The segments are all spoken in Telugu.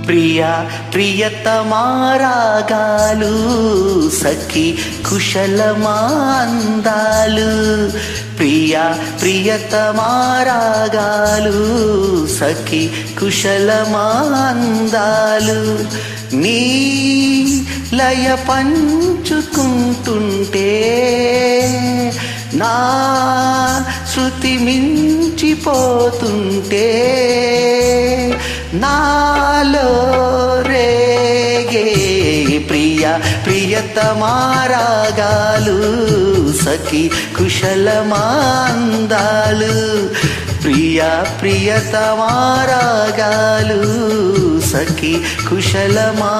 ప్రియ ప్రియతమారాగాలు సఖి కుశలమాందాలు ప్రియ ప్రియతమారాగాలు సఖి కుశలమాందాలు నీ లయ పంచుకుంటుంటే నా శృతి మించిపోతుంటే నాలో రేగే ప్రియ ప్రియతమారాగాలు సఖి కుశలమాందాలు ప్రియ ప్రియతమారాగాలు సఖి కుశలమాందాలు.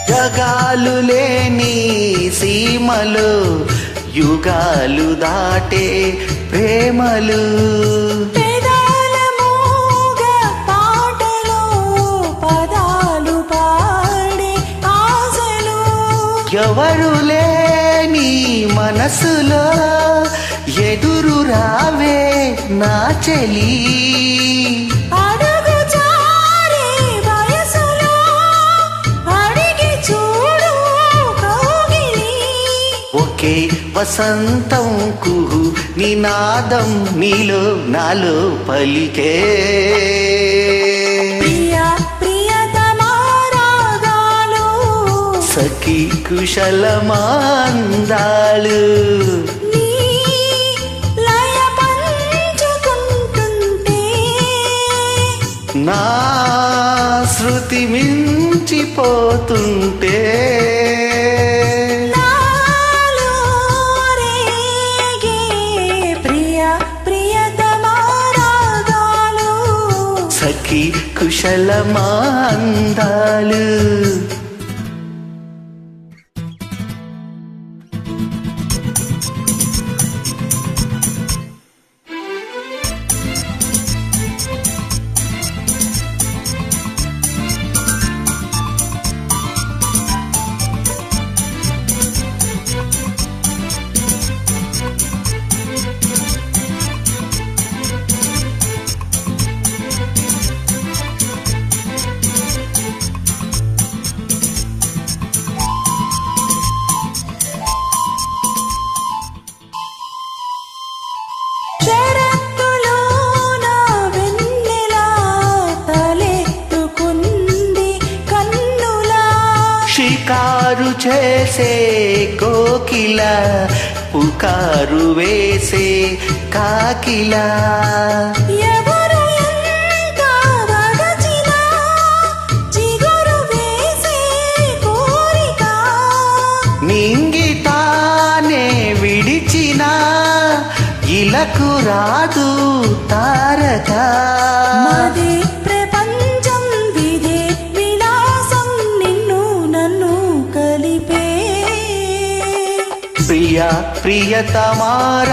జగాలు లేని సీమలు యుగాలు దాటే ప్రేమలు పేదాల మోగ పాటలో పదాలు పాడే ఆశలు ఎవరు లేని మనసులో ఎదురు రావే నా చెలి ఒకే వసంతం కుహు నినాదం నీలో నాలో పలికే ప్రియ ప్రియతమారాగాలు సఖి కుశలమాందాలు నీ లయ పంచుకుంటుంటే నా శృతి మించిపోతుంటే సఖి కుశలమాందాలు. షికారు చేసే కోకిల పుకారు వేసే కాకిల ఎవరు ఎంత వగచినా చిగురు వేసే కోరిక నింగితానే విడిచిన ఇలకు రాదు తారక ప్రియ ప్రియతమారాగాలు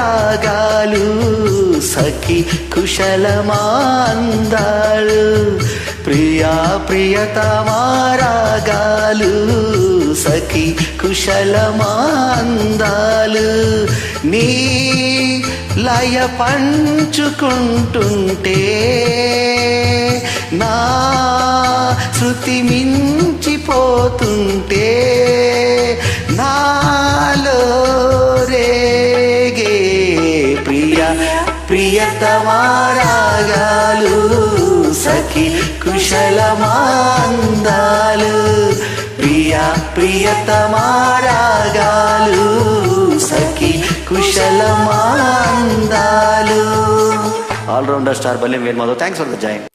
సఖి కుశలమాందాలు ప్రియ ప్రియతమారాగాలు సఖి కుశలమాందాలు నీ లయ పంచుకుంటుంటే నా శృతి మించిపోతుంటే నాలో రేగే ప్రియ ప్రియతమారాగాలు సఖి కుశలమాందాలు ప్రియ ప్రియతమారాగాలు సఖి కుశలమాందాలు. Allrounder star Balyam Venu Madhav, thanks for the join.